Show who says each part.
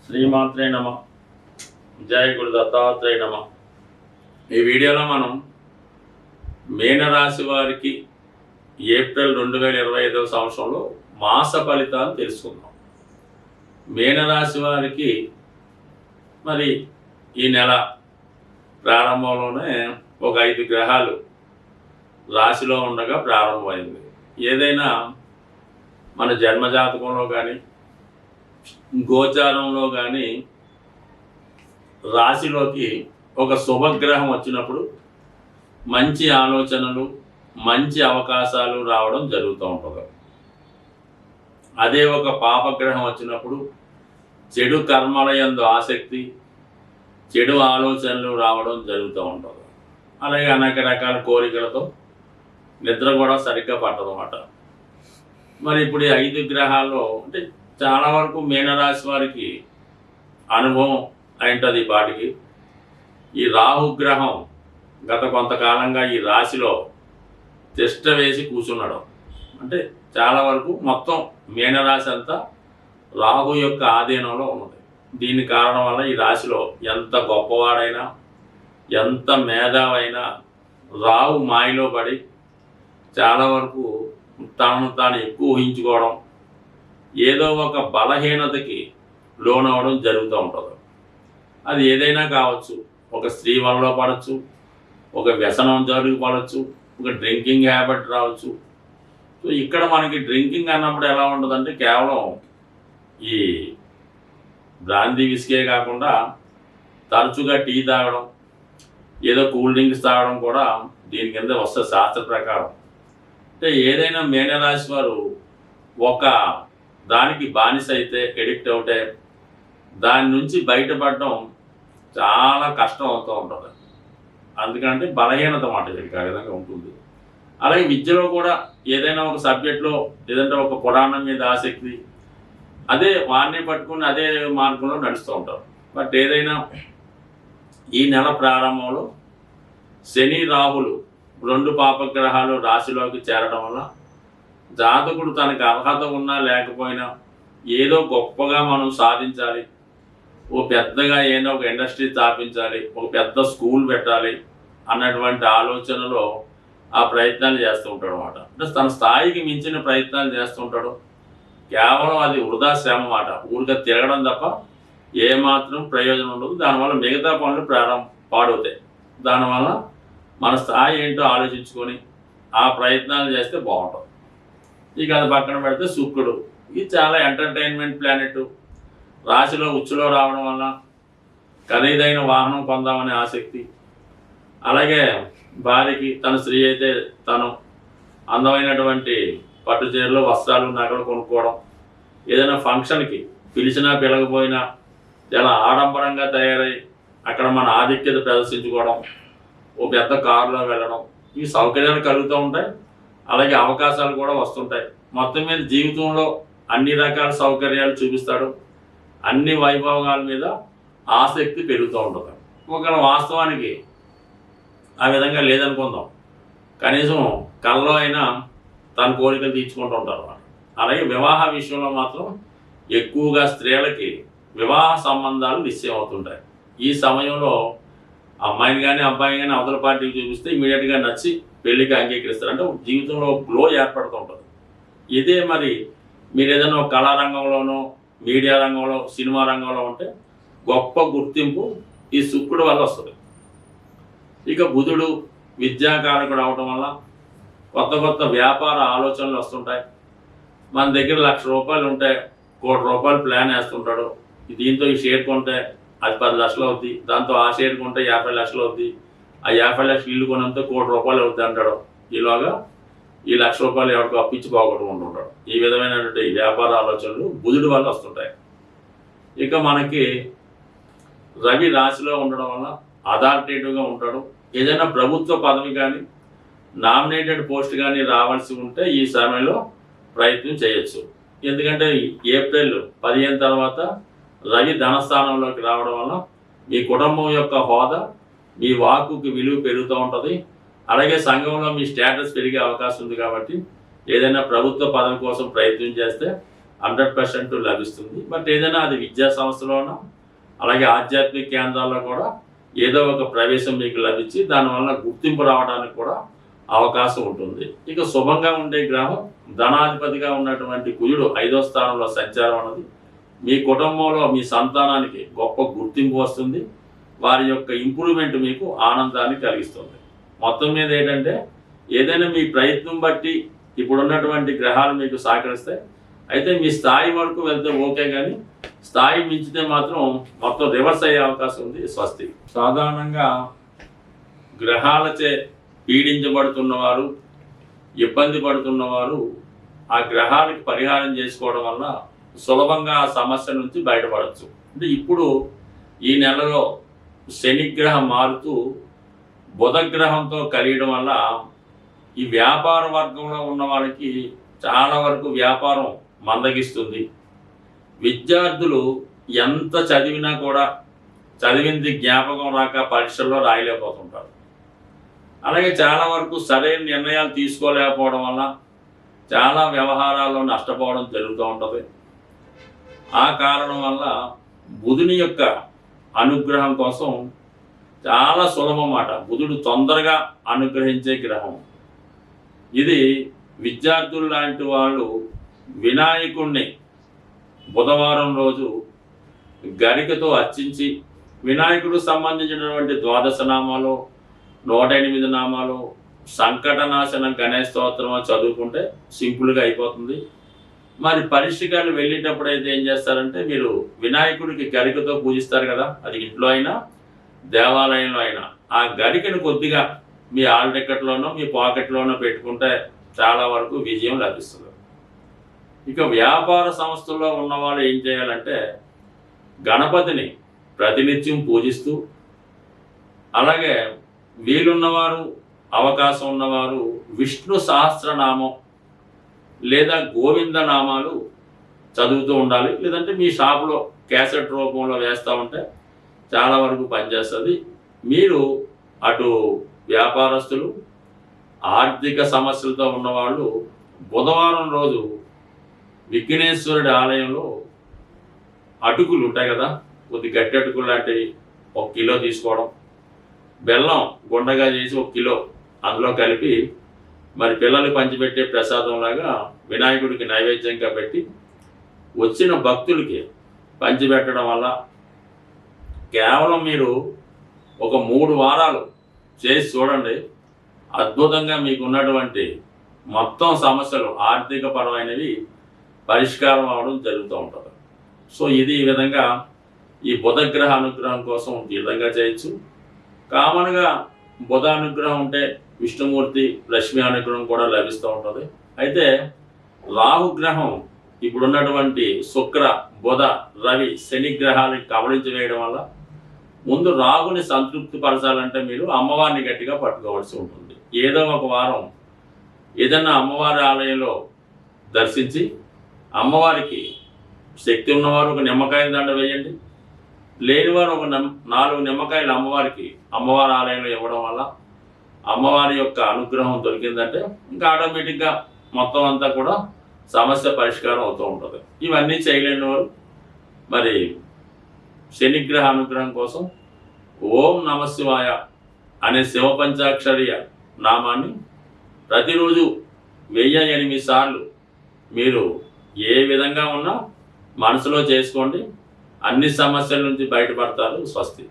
Speaker 1: శ్రీమాత్రే నమ. జయ గురు దత్తాత్రేయ నమ. ఈ వీడియోలో మనం మీనరాశి వారికి ఏప్రిల్ 2025 సంవత్సరంలో మాస ఫలితాలు తెలుసుకుందాం. మీనరాశి వారికి మరి ఈ నెల ప్రారంభంలోనే ఒక 5 గ్రహాలు రాశిలో ఉండగా ప్రారంభమైంది. ఏదైనా మన జన్మజాతకంలో కానీ గోచారంలో కానీ రాశిలోకి ఒక శుభగ్రహం వచ్చినప్పుడు మంచి ఆలోచనలు, మంచి అవకాశాలు రావడం జరుగుతూ ఉంటుంది. అదే ఒక పాపగ్రహం వచ్చినప్పుడు చెడు కర్మల యందు ఆసక్తి, చెడు ఆలోచనలు రావడం జరుగుతూ ఉంటుంది. అలాగే అనేక రకాల కోరికలతో నిద్ర కూడా సరిగ్గా పట్టదన్నమాట. మరి ఇప్పుడు ఈ 5 గ్రహాల్లో అంటే చాలా వరకు మీనరాశి వారికి అనుభవం అయింటుంది. వాటికి ఈ రాహుగ్రహం గత కొంతకాలంగా ఈ రాశిలో తిష్ట వేసి కూర్చున్నాడు. అంటే చాలా వరకు మొత్తం మీనరాశి అంతా రాహు యొక్క ఆధీనంలో ఉన్నది. దీని కారణం వల్ల ఈ రాశిలో ఎంత గొప్పవాడైనా, ఎంత మేధావైనా రాహు మాయలో పడి చాలా వరకు తనను తాను ఎక్కువ ఊహించుకోవడం, ఏదో ఒక బలహీనతకి లోనవడం జరుగుతూ ఉంటుంది. అది ఏదైనా కావచ్చు. ఒక స్త్రీ వలలో పడవచ్చు, ఒక వ్యసనం జరిగి పడవచ్చు, ఒక డ్రింకింగ్ హ్యాబిట్ రావచ్చు. సో ఇక్కడ మనకి డ్రింకింగ్ అన్నప్పుడు ఎలా ఉంటుందంటే కేవలం ఈ బ్రాందీ విస్కే కాకుండా తరచుగా టీ తాగడం, ఏదో కూల్ డ్రింక్స్ తాగడం కూడా దీని కింద వస్తుంది శాస్త్ర ప్రకారం. అంటే ఏదైనా మీనరాశి వారు ఒక దానికి బానిస అయితే, ఎడిక్ట్ అవుతే దాని నుంచి బయటపడడం చాలా కష్టం అవుతూ ఉంటుంది. అందుకంటే బలహీనత మాట ఆ విధంగా ఉంటుంది. అలాగే విద్యలో కూడా ఏదైనా ఒక సబ్జెక్ట్లో లేదంటే ఒక పురాణం మీద ఆసక్తి, అదే వాడిని పట్టుకుని అదే మార్గంలో నడుస్తూ ఉంటారు. బట్ ఏదైనా ఈ నెల ప్రారంభంలో శని రాహులు 2 పాపగ్రహాలు రాశిలోకి చేరడం వల్ల జాతకుడు తనకు అర్హత ఉన్నా లేకపోయినా ఏదో గొప్పగా మనం సాధించాలి, ఓ పెద్దగా ఏదో ఒక ఇండస్ట్రీ స్థాపించాలి, ఒక పెద్ద స్కూల్ పెట్టాలి అన్నటువంటి ఆలోచనలో ఆ ప్రయత్నాలు చేస్తూ ఉంటాడు అన్నమాట. అంటే తన స్థాయికి మించిన ప్రయత్నాలు చేస్తూ ఉంటాడు. కేవలం అది వృధా శ్రమ అన్నమాట. ఊరిగా తిరగడం తప్ప ఏమాత్రం ప్రయోజనం ఉండదు. దానివల్ల మిగతా పనులు పాడవుతాయి. దానివల్ల మన స్థాయి ఏంటో ఆలోచించుకొని ఆ ప్రయత్నాలు చేస్తే బాగుంటుంది. ఇక అది పక్కన పెడితే శుక్రుడు, ఇది చాలా ఎంటర్టైన్మెంట్ ప్లానెట్. రాశిలో ఉచ్చులో రావడం వల్ల ఖరీదైన వాహనం పొందామనే ఆసక్తి, అలాగే భార్యకి తన స్త్రీ అయితే తను అందమైనటువంటి పట్టు చీరలు, వస్త్రాలు, నగలు కొనుక్కోవడం, ఏదైనా ఫంక్షన్కి పిలిచినా పిలకపోయినా చాలా ఆడంబరంగా తయారై అక్కడ మన ఆధిక్యత ప్రదర్శించుకోవడం, ఓ పెద్ద కారులో వెళ్ళడం, ఈ సౌకర్యాలు కలుగుతూ ఉంటాయి. అలాగే అవకాశాలు కూడా వస్తుంటాయి. మొత్తం మీద జీవితంలో అన్ని రకాల సౌకర్యాలు చూపిస్తాడు. అన్ని వైభవాల మీద ఆసక్తి పెరుగుతూ ఉంటుంది. ఒకవేళ వాస్తవానికి ఆ విధంగా లేదనుకుందాం, కనీసం కల్లో అయినా తన కోరికలు తీర్చుకుంటూ ఉంటారు. అలాగే వివాహ విషయంలో మాత్రం ఎక్కువగా స్త్రీలకి వివాహ సంబంధాలు నిశ్చయం అవుతుంటాయి. ఈ సమయంలో అమ్మాయిని కానీ అబ్బాయిని కానీ అవతల పార్టీకి చూపిస్తే ఇమీడియట్గా నచ్చి పెళ్లికి అంగీకరిస్తారు. అంటే జీవితంలో గ్లో ఏర్పడుతూ ఉంటుంది. ఇదే మరి మీరు ఏదైనా ఒక కళారంగంలోనో, మీడియా రంగంలో, సినిమా రంగంలో ఉంటే గొప్ప గుర్తింపు ఈ శుక్రుడు వల్ల వస్తుంది. ఇక బుధుడు విద్యాకారకుడు అవడం వల్ల కొత్త కొత్త వ్యాపార ఆలోచనలు వస్తుంటాయి. మన దగ్గర ₹1,00,000 ఉంటే ₹1,00,00,000 ప్లాన్ వేస్తుంటాడు. దీంతో ఈ షేర్ కొంటే అది 10 లక్షలు అవుద్ది, దాంతో ఆ షేర్ కొంటే 50 లక్షలు అవుద్ది, ఆ 50 లక్షలు ఇల్లు కొనంత ₹1,00,00,000 అవుద్ది అంటాడు. ఈలోగా ఈ ₹1,00,000 ఎవరికో అప్పించి పోగొట్టుకుంటుంటాడు. ఈ విధమైనటువంటి వ్యాపార ఆలోచనలు బుధుడి వల్ల వస్తుంటాయి. ఇక మనకి రవి రాశిలో ఉండడం వల్ల అథారిటేటివ్గా ఉంటాడు. ఏదైనా ప్రభుత్వ పదవి కానీ, నామినేటెడ్ పోస్ట్ కానీ రావాల్సి ఉంటే ఈ సమయంలో ప్రయత్నం చేయొచ్చు. ఎందుకంటే ఏప్రిల్ 15 తర్వాత రవి ధనస్థానంలోకి రావడం వల్ల మీ కుటుంబం యొక్క హోదా, మీ వాక్కుకి విలువ పెరుగుతూ ఉంటుంది. అలాగే సంఘంలో మీ స్టేటస్ పెరిగే అవకాశం ఉంది. కాబట్టి ఏదైనా ప్రభుత్వ పదవి కోసం ప్రయత్నం చేస్తే 100% లభిస్తుంది. బట్ ఏదైనా అది విద్యా సంస్థలోనో అలాగే ఆధ్యాత్మిక కేంద్రాల్లో కూడా ఏదో ఒక ప్రవేశం మీకు లభించి దానివల్ల గుర్తింపు రావడానికి కూడా అవకాశం ఉంటుంది. ఇక శుభంగా ఉండే గ్రహం ధనాధిపతిగా ఉన్నటువంటి కుజుడు 5వ స్థానంలో సంచారం అన్నది మీ కుటుంబంలో మీ సంతానానికి గొప్ప గుర్తింపు వస్తుంది. వారి యొక్క ఇంప్రూవ్మెంట్ మీకు ఆనందాన్ని కలిగిస్తుంది. మొత్తం మీద ఏంటంటే ఏదైనా మీ ప్రయత్నం బట్టి ఇప్పుడున్నటువంటి గ్రహాలు మీకు సహకరిస్తాయి. అయితే మీ స్థాయి వరకు వెళ్తే ఓకే, కానీ స్థాయి మించితే మాత్రం మొత్తం రివర్స్ అయ్యే అవకాశం ఉంది. స్వస్తి. సాధారణంగా గ్రహాలచే పీడించబడుతున్నవారు, ఇబ్బంది పడుతున్నవారు ఆ గ్రహాలకు పరిహారం చేసుకోవడం వల్ల సులభంగా ఆ సమస్య నుంచి బయటపడవచ్చు. అంటే ఇప్పుడు ఈ నెలలో శనిగ్రహం మారుతూ బుధగ్రహంతో కలియడం వల్ల ఈ వ్యాపార వర్గంలో ఉన్న వాళ్ళకి చాలా వరకు వ్యాపారం మందగిస్తుంది. విద్యార్థులు ఎంత చదివినా కూడా చదివింది జ్ఞాపకం రాక పరీక్షల్లో రాయలేకపోతుంటారు. అలాగే చాలా వరకు సరైన నిర్ణయాలు తీసుకోలేకపోవడం వల్ల చాలా వ్యవహారాల్లో నష్టపోవడం జరుగుతూ ఉంటుంది. ఆ కారణం వల్ల బుధుని యొక్క అనుగ్రహం కోసం చాలా సులభం మాట. బుధుడు తొందరగా అనుగ్రహించే గ్రహం ఇది. విద్యార్థులు లాంటి వాళ్ళు వినాయకుడిని బుధవారం రోజు గరికతో అర్చించి వినాయకుడు సంబంధించినటువంటి 12 నామాలు, 108 నామాలు, సంకటనాశన గణేష్ స్తోత్రం చదువుకుంటే సింపుల్గా అయిపోతుంది. మరి పరీక్షకాలు వెళ్ళేటప్పుడు అయితే ఏం చేస్తారంటే, మీరు వినాయకుడికి గరికతో పూజిస్తారు కదా, అది ఇంట్లో అయినా దేవాలయంలో అయినా ఆ గరికను కొద్దిగా మీ హాల్ టికెట్లోనో మీ పాకెట్లోనో పెట్టుకుంటే చాలా వరకు విజయం లభిస్తుంది. ఇక వ్యాపార సంస్థల్లో ఉన్నవాళ్ళు ఏం చేయాలంటే గణపతిని ప్రతినిత్యం పూజిస్తూ, అలాగే వీలున్నవారు అవకాశం ఉన్నవారు విష్ణు సహస్రనామం లేదా గోవింద నామాలు చదువుతూ ఉండాలి. లేదంటే మీ షాపులో క్యాసెట్ రూపంలో వేస్తూ ఉంటే చాలా వరకు పనిచేస్తుంది. మీరు అటు వ్యాపారస్తులు, ఆర్థిక సమస్యలతో ఉన్నవాళ్ళు బుధవారం రోజు విఘ్నేశ్వరుడి ఆలయంలో అటుకులు ఉంటాయి కదా, కొద్ది గట్టి అటుకులు లాంటివి 1 కిలో తీసుకోవడం, బెల్లం గుండగా చేసి 1 కిలో అందులో కలిపి మరి పిల్లలు పంచిపెట్టే ప్రసాదంలాగా వినాయకుడికి నైవేద్యంగా పెట్టి వచ్చిన భక్తులకి పంచిపెట్టడం వల్ల కేవలం మీరు ఒక 3 వారాలు చేసి చూడండి, అద్భుతంగా మీకు ఉన్నటువంటి మొత్తం సమస్యలు ఆర్థిక పరమైనవి పరిష్కారం అవడం జరుగుతూ ఉంటుంది. సో ఇది ఈ విధంగా ఈ బుధగ్రహ అనుగ్రహం కోసం ఈ విధంగా చేయొచ్చు. కామన్గా బుధ అనుగ్రహం ఉంటే విష్ణుమూర్తి లక్ష్మి అనుగ్రహం కూడా లభిస్తూ ఉంటుంది. అయితే రాహుగ్రహం ఇప్పుడున్నటువంటి శుక్ర, బుధ, రవి, శని గ్రహాలను కబళించి వేయడం వల్ల ముందు రాహుని సంతృప్తి పరచాలంటే మీరు అమ్మవారిని గట్టిగా పట్టుకోవాల్సి ఉంటుంది. ఏదో ఒక వారం ఏదన్నా అమ్మవారి ఆలయంలో దర్శించి అమ్మవారికి శక్తి ఉన్నవారు ఒక నిమ్మకాయ దండ వేయండి, లేనివారు ఒక 4 నిమ్మకాయలు అమ్మవారికి అమ్మవారి ఆలయంలో ఇవ్వడం వల్ల అమ్మవారి యొక్క అనుగ్రహం దొరికిందంటే ఇంకా ఆటోమేటిక్గా మొత్తం అంతా కూడా సమస్య పరిష్కారం అవుతూ ఉంటుంది. ఇవన్నీ చేయలేని వారు మరి శనిగ్రహ అనుగ్రహం కోసం ఓం నమశివాయ అనే శివ పంచాక్షరీయ నామాన్ని ప్రతిరోజు 1008 సార్లు మీరు ఏ విధంగా ఉన్నా మనసులో చేసుకోండి. అన్ని సమస్యల నుంచి బయటపడతారు. స్వస్తి.